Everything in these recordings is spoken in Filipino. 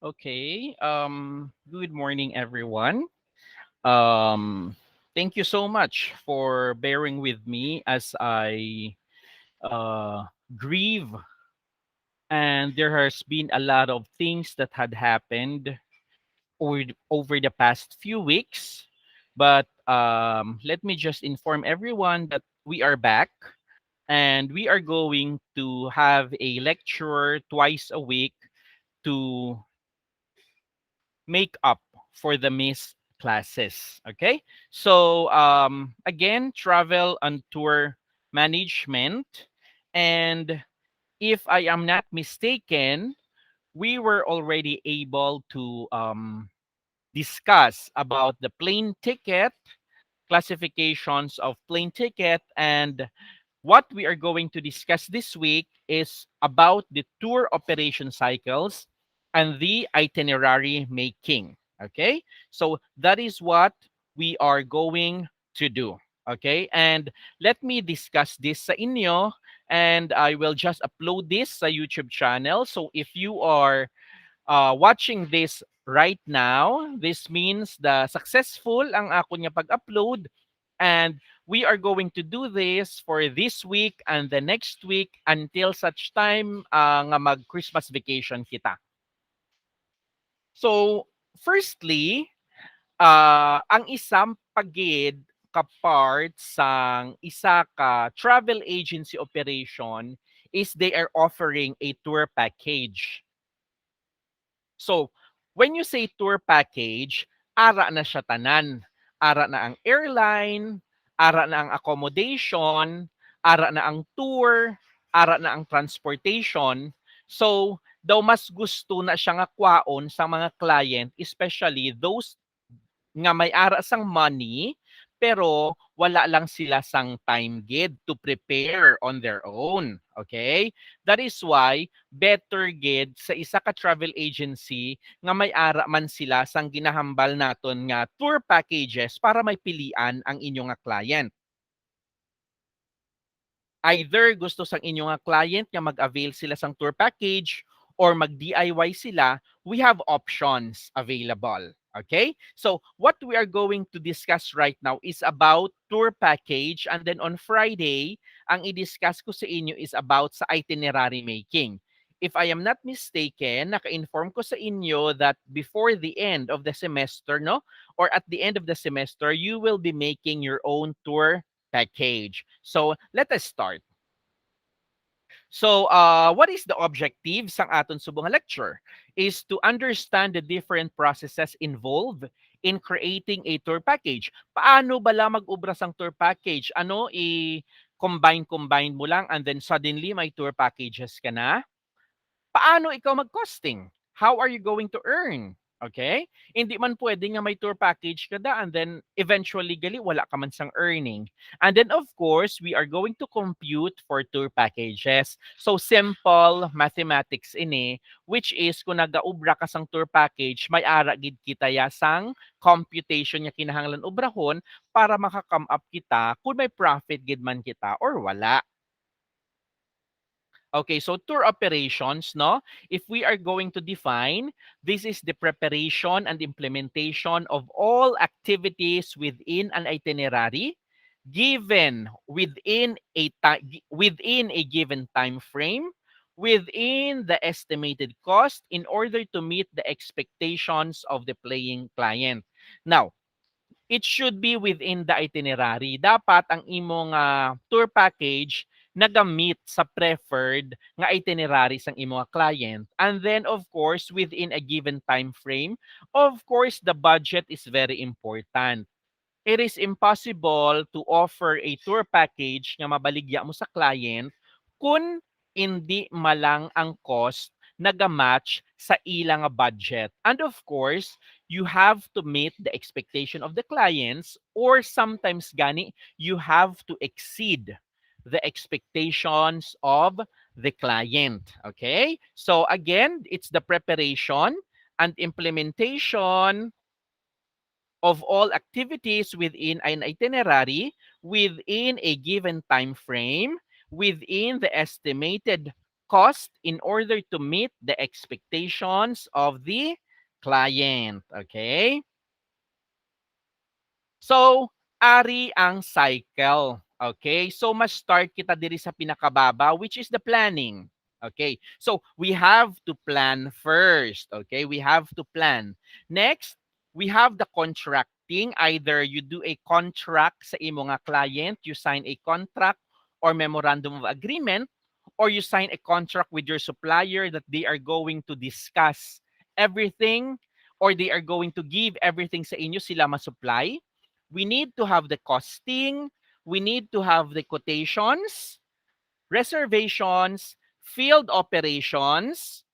Okay. Good morning, everyone. Um, Thank you so much for bearing with me as I grieve. And there has been a lot of things that had happened over the past few weeks. But let me just inform everyone that we are back and we are going to have a lecture twice a week to make up for the missed classes. Okay. So again, travel and tour management. And if I am not mistaken, we were already able to discuss about the plane ticket, classifications of plane ticket, and what we are going to discuss this week is about the tour operation cycles and the itinerary making. Okay, so that is what we are going to do. Okay, and let me discuss this sa inyo, and I will just upload this sa YouTube channel. So if you are watching this right now, this means the successful ang ako niya pag-upload. And we are going to do this for this week and the next week until such time nga mag-Christmas vacation kita. So, firstly, ang isang pagid ka part sang isa ka travel agency operation is they are offering a tour package. So, when you say tour package, ara na siya tanan. Ara na ang airline, ara na ang accommodation, ara na ang tour, ara na ang transportation. So, daw mas gusto na siya nga kwaon sa mga client, especially those nga may ara sang money pero wala lang sila sang time gid to prepare on their own. Okay? That is why better gid sa isa ka travel agency nga may ara man sila sang ginahambal naton nga tour packages para may pilian ang inyo nga client. Either gusto sang inyo nga client nga mag-avail sila sang tour package or mag-DIY sila, we have options available. Okay? So, what we are going to discuss right now is about tour package, and then on Friday, ang i-discuss ko sa inyo is about sa itinerary making. If I am not mistaken, naka-inform ko sa inyo that before the end of the semester, no? Or at the end of the semester, you will be making your own tour package. So, let us start. So, what is the objective sang aton subong lecture is to understand the different processes involved in creating a tour package. Paano bala mag-ubra sang tour package? Ano i-combine mo lang and then suddenly may tour packages ka na? Paano ikaw mag-costing? How are you going to earn? Okay? Hindi man pwede nga may tour package ka da and then eventually gali wala ka man sang earning. And then of course, we are going to compute for tour packages. So simple mathematics ini which is kung nagaubra ka sang tour package, may ara gid kita ya sang computation nga kinahanglan ubrahon para maka-come up kita kung may profit gid man kita or wala. Okay, so tour operations, no? If we are going to define, this is the preparation and implementation of all activities within an itinerary given within a given time frame within the estimated cost in order to meet the expectations of the playing client. Now, it should be within the itinerary. Dapat ang imong tour package nagamit sa preferred nga itinerary sang imong client. And then of course, within a given time frame, of course, the budget is very important. It is impossible to offer a tour package nga mabaligya mo sa client kung hindi malang ang cost nagamatch sa ilang budget. And of course, you have to meet the expectation of the clients or sometimes gani, you have to exceed the expectations of the client. Okay? So again, it's the preparation and implementation of all activities within an itinerary within a given time frame within the estimated cost in order to meet the expectations of the client. Okay? So, ari ang cycle. Okay? So, mas start kita diri sa pinakababa, which is the planning. Okay? So, we have to plan first. Okay? We have to plan. Next, we have the contracting. Either you do a contract sa imo nga client, you sign a contract or memorandum of agreement, or you sign a contract with your supplier that they are going to discuss everything or they are going to give everything sa inyo sila ma-supply. We need to have the costing, we need to have the quotations, reservations, field operations,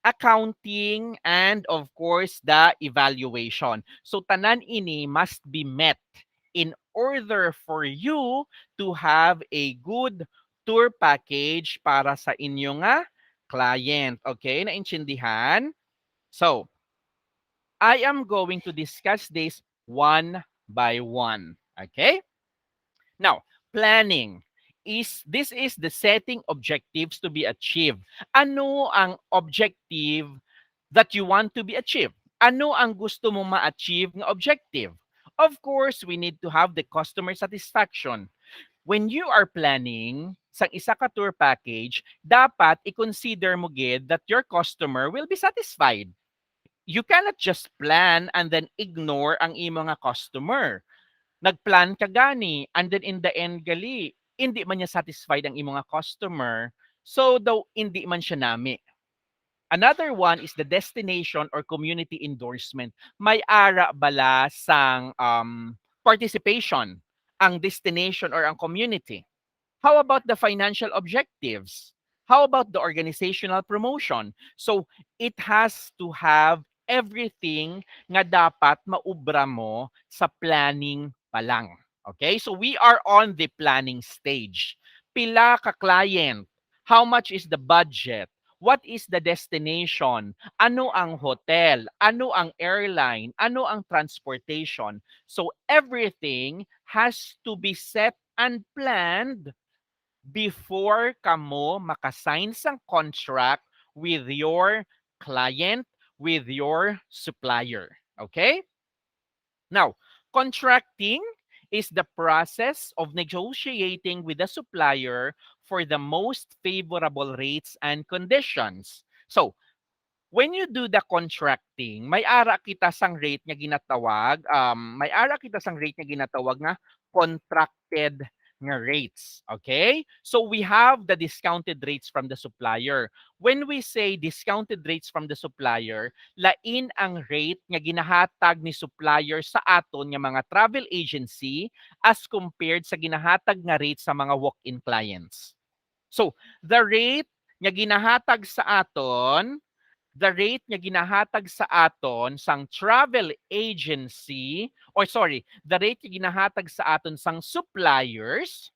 accounting, and of course, the evaluation. So tanan ini must be met in order for you to have a good tour package para sa inyo nga client. Okay, naintindihan? So, I am going to discuss this one by one. Okay? Now, planning is the setting objectives to be achieved. Ano ang objective that you want to be achieved? Ano ang gusto mong ma-achieve ng objective? Of course, we need to have the customer satisfaction. When you are planning sa isa ka tour package, dapat i-consider mo gid that your customer will be satisfied. You cannot just plan and then ignore ang imo nga customer. Nagplan ka gani and then in the end gali hindi man niya satisfied ang imong nga customer, so daw hindi man siya nami. Another one is the destination or community endorsement. May ara bala sang participation ang destination or ang community. How about the financial objectives? How about the organizational promotion? So, it has to have everything nga dapat maubra mo sa planning pa lang. Okay? So, we are on the planning stage. Pila ka client? How much is the budget? What is the destination? Ano ang hotel? Ano ang airline? Ano ang transportation? So, everything has to be set and planned before kamo makasign sang contract with your client, with your supplier. Okay? Now, contracting is the process of negotiating with the supplier for the most favorable rates and conditions. So, when you do the contracting, may ara kita sang rate nga ginatawag, may ara kita sang rate nga ginatawag nga contracted nga rates. Okay? So we have the discounted rates from the supplier. When we say discounted rates from the supplier, lain ang rate nga ginahatag ni supplier sa aton nga mga travel agency as compared sa ginahatag nga rate sa mga walk-in clients. So, the rate nga ginahatag sa aton, the rate nga ginahatag sa aton sang travel agency, or sorry, the rate nga ginahatag sa aton sang suppliers,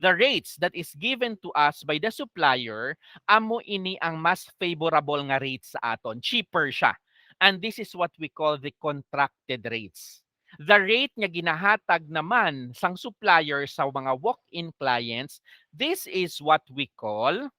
the rates that is given to us by the supplier, amo ini ang mas favorable nga rate sa aton, cheaper siya. And this is what we call the contracted rates. The rate nga ginahatag naman sang supplier sa mga walk-in clients, this is what we call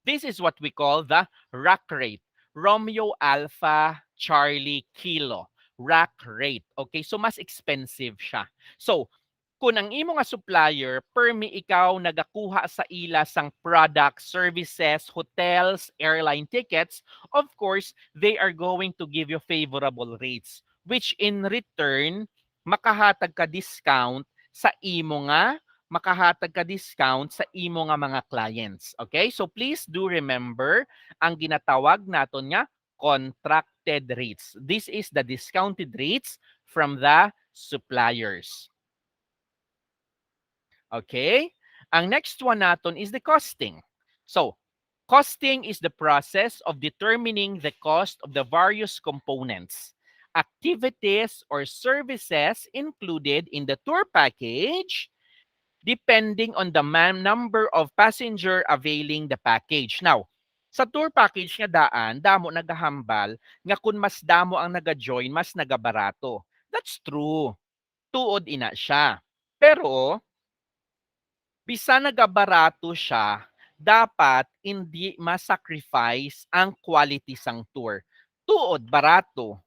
the rack rate. Romeo Alpha Charlie Kilo. Rack rate. Okay, so mas expensive siya. So, kung ang imo nga supplier, permi ikaw nagakuha sa ila sang products, services, hotels, airline tickets, of course, they are going to give you favorable rates, which in return, makahatag ka discount sa imo nga makahatag ka discount sa imo nga mga clients. Okay? So please do remember ang ginatawag naton nga contracted rates. This is the discounted rates from the suppliers. Okay? Ang next one naton is the costing. So, costing is the process of determining the cost of the various components, activities, or services included in the tour package depending on the number of passenger availing the package. Now, sa tour package nga daan, damo nagahambal nga kung mas damo ang naga-join, mas nagabarato. That's true. Tuod ina siya. Pero, bisa nagabarato siya, dapat hindi ma-sacrifice ang quality sang tour. Tuod, barato.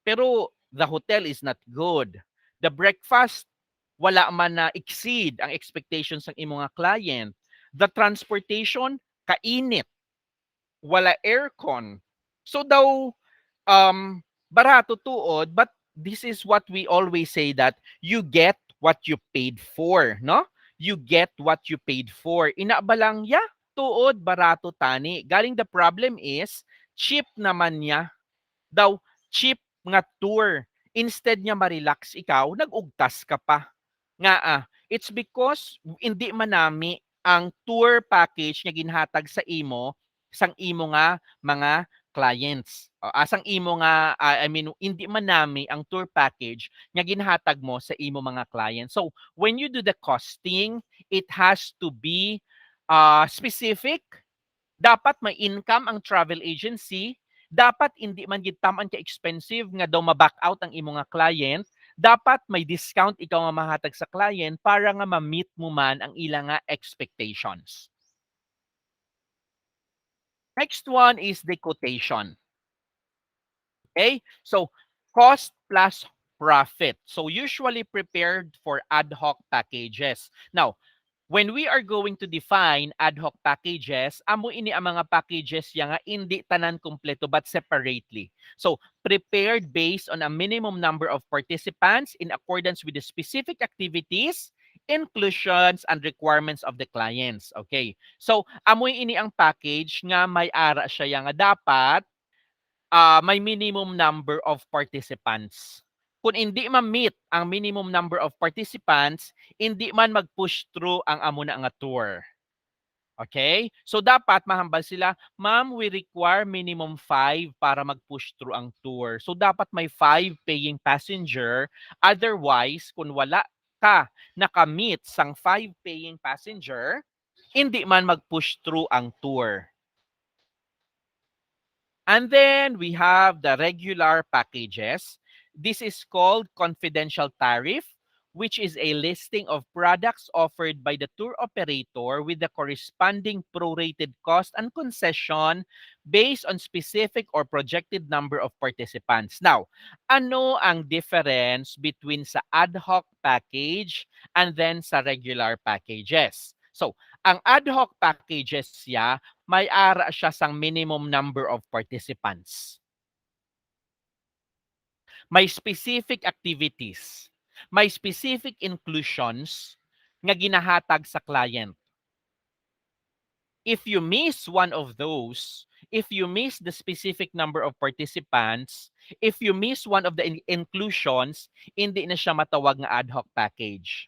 Pero the hotel is not good. The breakfast, wala man na exceed ang expectations ng imong mga client. The transportation, kainit, wala aircon. So daw, barato tuod, but this is what we always say, that you get what you paid for, no? You get what you paid for. Ina ba lang, yeah, tuod, barato tani. Galing the problem is, cheap naman niya. Daw, cheap nga tour. Instead niya ma-relax ikaw, nag-ugtas ka pa. Nga it's because hindi manami ang tour package nga ginhatag sa imo sang imo nga mga clients. Asang imo nga I mean hindi manami ang tour package nga ginhatag mo sa imo mga clients. So when you do the costing, it has to be specific. Dapat may income ang travel agency, dapat hindi man gid taman ka expensive nga daw ma-back out ang imo nga client, dapat may discount ikaw nga mahatag sa client para nga ma-meet mo man ang ilang nga expectations. Next one is the quotation. Okay? So, cost plus profit. So, usually prepared for ad hoc packages. Now, when we are going to define ad hoc packages, amo ini ang mga packages ya nga hindi tanan kumpleto but separately. So, prepared based on a minimum number of participants in accordance with the specific activities, inclusions, and requirements of the clients. Okay. So, amoy ini ang package nga may ara siya ya nga dapat may minimum number of participants. Kung hindi ma-meet ang minimum number of participants, hindi man mag-push through ang amo na nga tour. Okay? So dapat mahambal sila, ma'am, we require minimum 5 para mag-push through ang tour. So dapat may 5 paying passenger. Otherwise, kung wala ka nakamit sang 5 paying passenger, hindi man mag-push through ang tour. And then we have the regular packages. This is called confidential tariff, which is a listing of products offered by the tour operator with the corresponding prorated cost and concession based on specific or projected number of participants. Now, ano ang difference between sa ad hoc package and then sa regular packages? So, ang ad hoc packages siya, may ara siya sang minimum number of participants. May specific activities. May specific inclusions nga ginahatag sa client. If you miss one of those, if you miss the specific number of participants, if you miss one of the inclusions, hindi na siya matawag nga ad hoc package.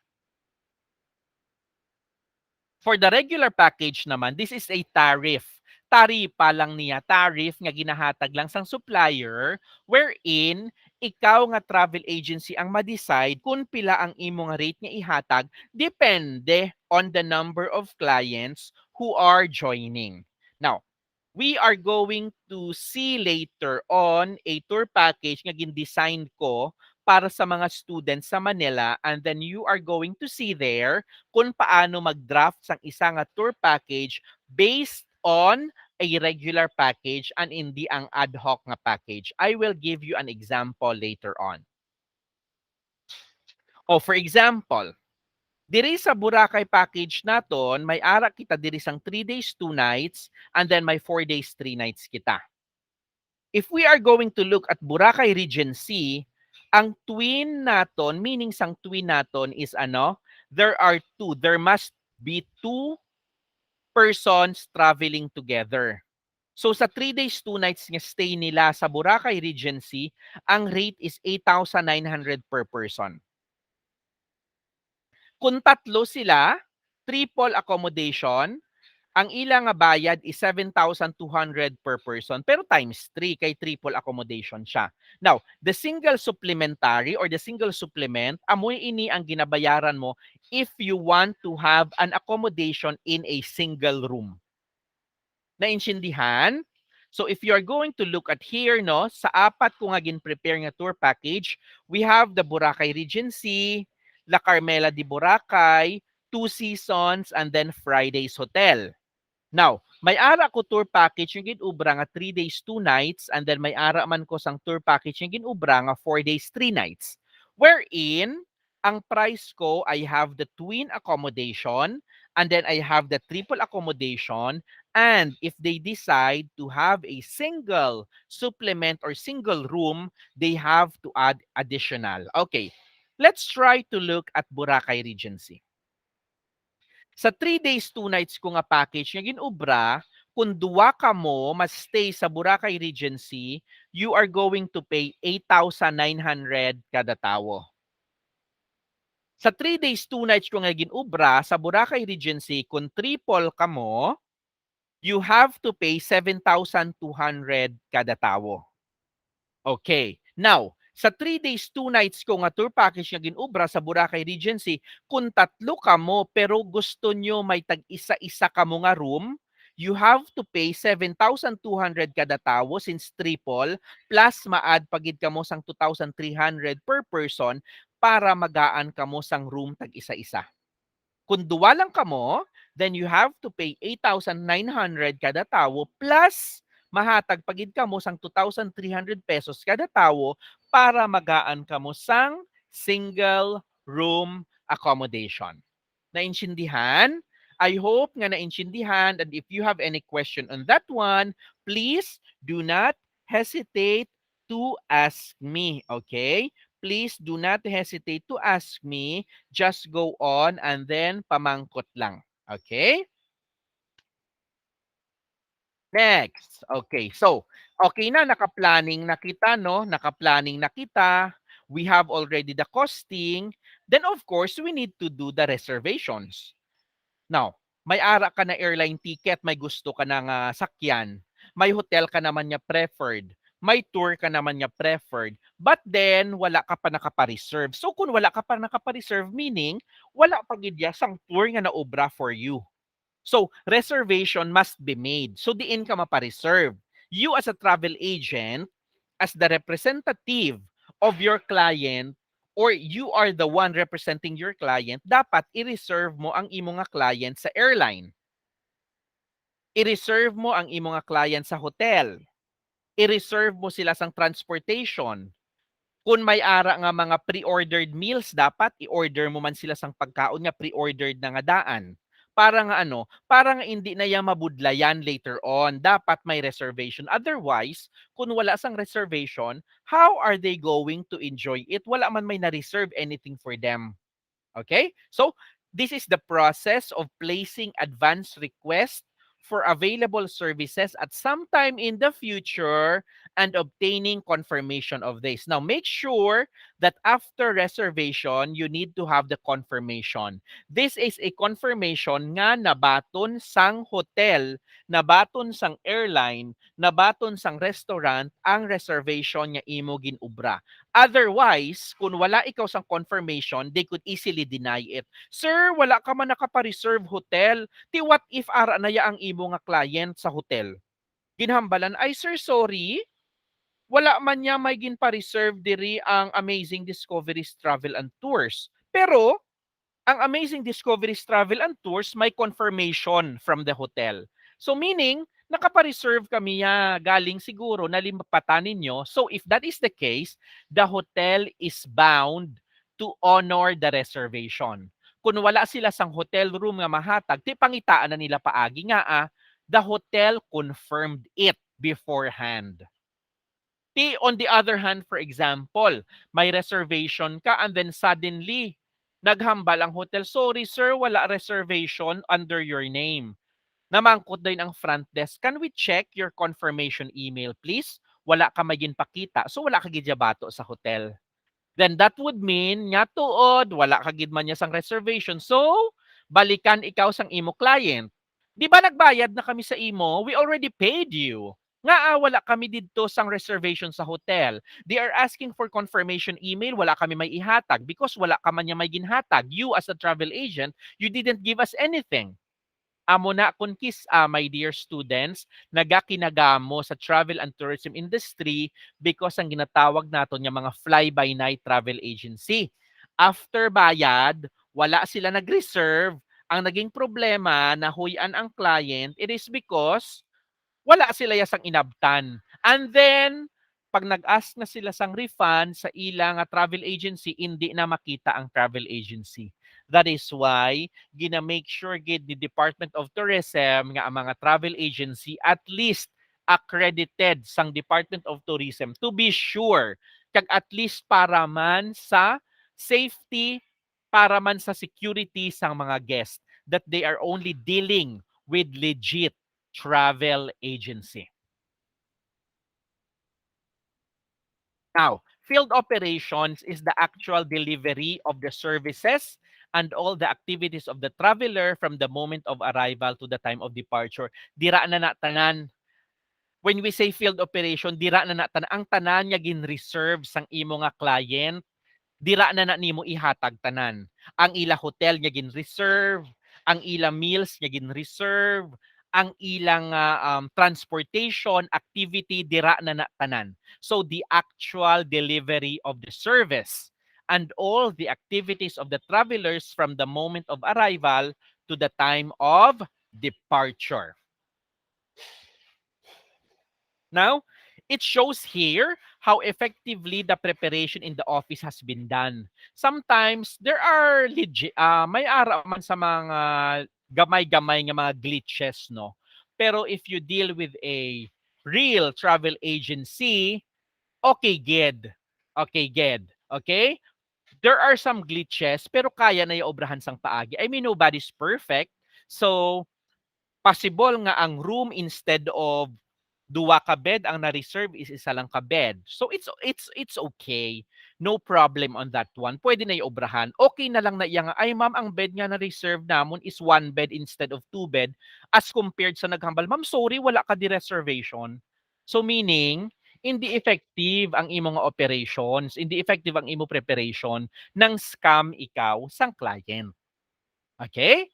For the regular package naman, this is a tariff. Taripa lang niya, tariff nga ginahatag lang sang supplier wherein ikaw nga travel agency ang ma-decide kung pila ang imong rate nga ihatag depende on the number of clients who are joining. Now, we are going to see later on a tour package nga gin-design ko para sa mga students sa Manila, and then you are going to see there kung paano mag-draft sang isa nga tour package based on a regular package and hindi ang ad hoc nga package. I will give you an example later on. For example, diri sa Boracay package naton, may ara kita diri sang 3 days, 2 nights, and then may 4 days, 3 nights kita. If we are going to look at Boracay Regency, ang twin naton, meaning sang twin naton is ano? There are two. There must be two persons traveling together. So sa 3 days, 2 nights nga stay nila sa Boracay Regency, ang rate is 8,900 per person. Kung tatlo sila, triple accommodation, ang ilang nga bayad is 7,200 per person pero times 3 kay triple accommodation siya. Now, the single supplementary or the single supplement, amoy ini ang ginabayaran mo if you want to have an accommodation in a single room. Naintindihan? So if you are going to look at here, no, sa apat ko nga gin-prepare nga tour package, we have the Boracay Regency, La Carmela de Boracay, Two Seasons, and then Friday's Hotel. Now, may ara ko tour package yung ginubra nga 3 days, 2 nights, and then may ara man ko sang tour package yung ginubra nga 4 days, 3 nights. Wherein, ang price ko, I have the twin accommodation, and then I have the triple accommodation, and if they decide to have a single supplement or single room, they have to add additional. Okay, let's try to look at Boracay Regency. Sa 3 days, 2 nights ko nga package nga ginubra, kung duwa ka mo mas stay sa Boracay Regency, you are going to pay 8,900 kada tawo. Sa 3 days, 2 nights ko nga ginubra sa Boracay Regency, kung triple ka mo, you have to pay 7,200 kada tawo. Okay. Now, sa 3 days, 2 nights ko nga tour package nga ginubra sa Boracay Regency, kung tatlo ka mo pero gusto nyo may tag-isa-isa ka mo nga room, you have to pay 7,200 kada tawo since triple, plus ma-add pagid ka mo sang 2,300 per person para magaan ka mo sang room tag-isa-isa. Kung duwa lang ka mo, then you have to pay 8,900 kada tawo plus mahatag pagid ka mo sang 2,300 pesos kada tawo para magaan ka mo sang single room accommodation. Naintindihan? I hope nga naintindihan, and if you have any question on that one, please do not hesitate to ask me, okay? Please do not hesitate to ask me. Just go on and then pamangkot lang. Okay? Next. Okay. So, okay na, naka-planning na kita, no? Naka-planning na kita. We have already the costing. Then, of course, we need to do the reservations. Now, may ara ka na airline ticket, may gusto ka ng sakyan. May hotel ka naman niya preferred. May tour ka naman niya preferred. But then, wala ka pa nakapa-reserve. So, kung wala ka pa nakapa-reserve, meaning, wala pa gid ya sang tour nga naobra for you. So, reservation must be made. So, diin ka mapa-reserve. You as a travel agent, as the representative of your client, or you are the one representing your client, dapat i-reserve mo ang imo nga client sa airline. I-reserve mo ang imo nga client sa hotel. I-reserve mo sila sang transportation. Kung may ara nga mga pre-ordered meals, dapat i-order mo man sila sang pagkaon nga pre-ordered na nga daan. Para nga ano, para nga hindi na yan mabudlayan later on. Dapat may reservation. Otherwise, kung wala sang reservation, how are they going to enjoy it? Wala man may na-reserve anything for them. Okay? So, this is the process of placing advance request for available services at some time in the future and obtaining confirmation of this. Now, make sure that after reservation, you need to have the confirmation. This is a confirmation nga nabaton sang hotel, nabaton sang airline, nabaton sang restaurant ang reservation nga imo ginubra. Otherwise, kung wala ikaw sang confirmation, they could easily deny it. Sir, wala ka man nakapa-reserve hotel. Ti what if ara na ya ang imo nga client sa hotel? Ginhambalan, ay sir, sorry. Wala man niya may ginpa-reserve diri ang Amazing Discoveries Travel and Tours. Pero, ang Amazing Discoveries Travel and Tours may confirmation from the hotel. So meaning, nakapa-reserve kami ya galing siguro na limpatan ninyo. So if that is the case, the hotel is bound to honor the reservation. Kung wala sila sang hotel room nga mahatag, ti pangitaan na nila paagi nga the hotel confirmed it beforehand. On the other hand, for example, may reservation ka and then suddenly, naghambal ang hotel, sorry sir, wala reservation under your name. Namangkot din ang front desk, can we check your confirmation email please? Wala ka maging pakita, so wala ka gidyabato sa hotel. Then that would mean, nga tuod, wala ka gid man niya sang reservation. So, balikan ikaw sang imo client. Di ba nagbayad na kami sa imo? We already paid you. Nga wala kami dito sang reservation sa hotel. They are asking for confirmation email, wala kami may ihatag because wala ka man niya may ginhatag. You as a travel agent, you didn't give us anything. Amo na kun my dear students, nagakinagamo sa travel and tourism industry because ang ginatawag naton yung mga fly-by-night travel agency. After bayad, wala sila nag-reserve, Ang naging problema na huyan ang client, it is because wala sila yasang inabtan. And then, pag nag-ask na sila sang refund sa ilang travel agency, hindi na makita ang travel agency. That is why, gina-make sure gid the Department of Tourism nga ang mga travel agency at least accredited sang Department of Tourism to be sure kag at least para man sa safety, para man sa security sang mga guests that they are only dealing with legit travel agency. Now, field operations is the actual delivery of the services and all the activities of the traveler from the moment of arrival to the time of departure. Dira na na tanan. When we say field operation, dira na na tanan. Ang tanan niya gin-reserve sang imo nga client, dira na na nimo ihatag tanan. Ang ila hotel niya gin-reserve, ang ila meals niya gin-reserve, ang ilang transportation activity dira na na tanan. So the actual delivery of the service and all the activities of the travelers from the moment of arrival to the time of departure. Now, it shows here how effectively the preparation in the office has been done. Sometimes there are legit may ara man sa mga gamay-gamay nga mga glitches, no. Pero if you deal with a real travel agency, okay gid. Okay gid. Okay? There are some glitches pero kaya na iobrahan sang paagi. I mean nobody's perfect. So possible nga ang room instead of duwa ka bed ang na-reserve is isa lang ka bed. So it's okay. No problem on that one. Pwede na iobrahan. Okay na lang na iya nga, ay ma'am, ang bed nga na-reserve namon is one bed instead of two bed as compared sa naghambal. Ma'am, sorry, wala ka di reservation. So meaning, hindi effective ang imo nga operations, hindi effective ang imo preparation nang scam ikaw sang client. Okay?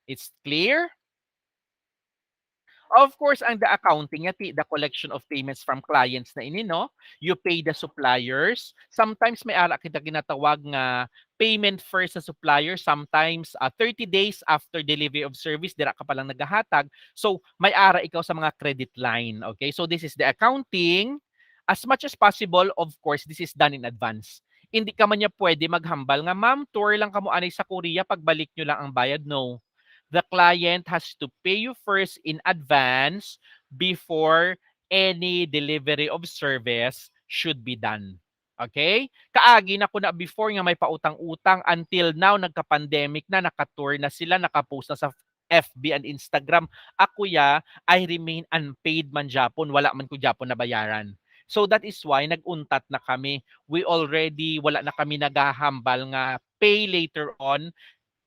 It's clear? Of course, ang the accounting nga the collection of payments from clients na ini, no? You pay the suppliers. Sometimes may ara kita ginatawag nga payment first sa supplier. Sometimes 30 days after delivery of service, dira ka palang naghahatag. So, may ara ikaw sa mga credit line. Okay? So, this is the accounting. As much as possible, of course, this is done in advance. Hindi ka man niya pwede maghambal nga, ma'am, tour lang kamo anay sa Korea, pagbalik nyo lang ang bayad. No, the client has to pay you first in advance before any delivery of service should be done. Okay? Kaagi na ko na before nga may pautang-utang until now nagka-pandemic na, naka-tour na sila, naka-post na sa FB and Instagram. Ako ya, I remain unpaid man Japon, wala man ko Japon na bayaran. So that is why nag-untat na kami. We already, wala na kami naghahambal nga pay later on.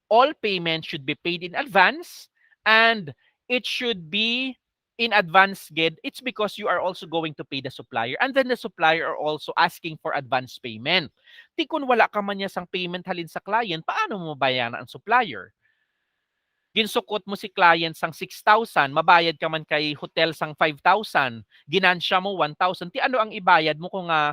All payments should be paid in advance and it should be in advance gid. It's because you are also going to pay the supplier and then the supplier are also asking for advance payment. Di kung wala ka man niya sang payment halin sa client, paano mo bayaran ang supplier? Ginsukot mo si client sang 6,000, mabayad ka man kay hotel sang 5,000, ginansya mo 1,000, ti ano ang ibayad mo kung nga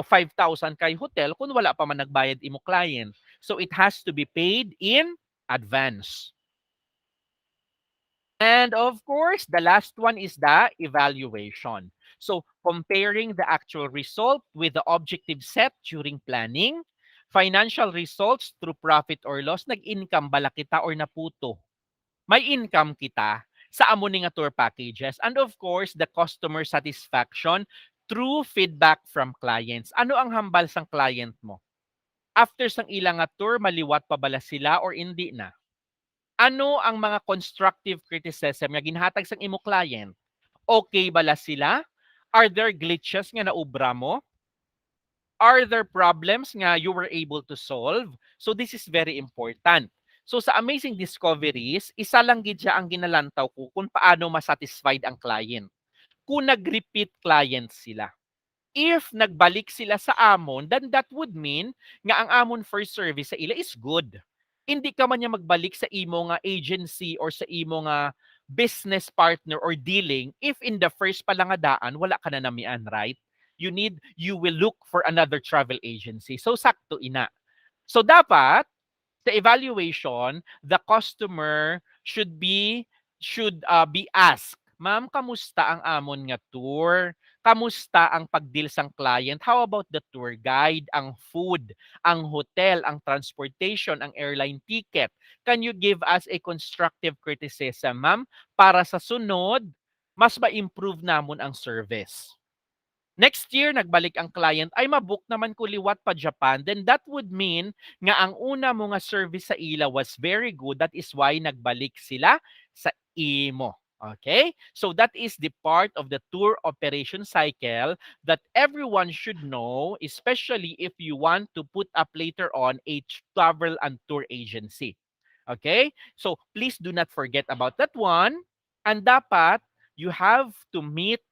5,000 kay hotel kung wala pa man nagbayad imo client. So it has to be paid in advance. And of course, the last one is the evaluation. So comparing the actual result with the objective set during planning, financial results through profit or loss, nag-income bala kita or naputo. May income kita sa amo ni nga tour packages. And of course, the customer satisfaction through feedback from clients. Ano ang hambal sang client mo? After sang ilang nga tour, maliwat pa bala sila or hindi na? Ano ang mga constructive criticism nga ginhatag sang imo client? Okay bala sila? Are there glitches nga naubra mo? Are there problems nga you were able to solve? So this is very important. So sa Amazing Discoveries, isa lang gid siya ang ginalantaw ko kung paano masatisfied ang client. Kung nag-repeat client sila. If nagbalik sila sa amon, then that would mean nga ang amon first service sa ila is good. Hindi ka man niya magbalik sa imo nga agency or sa imo nga business partner or dealing if in the first pa lang nga daan wala ka na namian, right? You will look for another travel agency. So sakto ina. So dapat sa evaluation, the customer should be asked, "Ma'am, kamusta ang amon nga tour? Kamusta ang pag-deal sang client? How about the tour guide, ang food, ang hotel, ang transportation, ang airline ticket? Can you give us a constructive criticism, ma'am, para sa sunod mas ma-improve namon ang service?" Next year, nagbalik ang client, ay mabook naman ko liwat pa Japan, then that would mean nga ang una mo nga service sa ila was very good. That is why nagbalik sila sa imo. Okay? So that is the part of the tour operation cycle that everyone should know, especially if you want to put up later on a travel and tour agency. Okay? So please do not forget about that one. And dapat you have to meet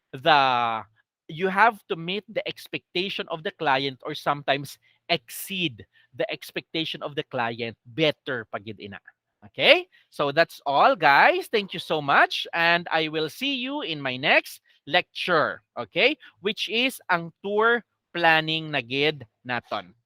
the the expectation of the client, or sometimes exceed the expectation of the client better pagid ina. Okay? So that's all, guys. Thank you so much, and I will see you in my next lecture, okay? Which is ang tour planning na gid naton.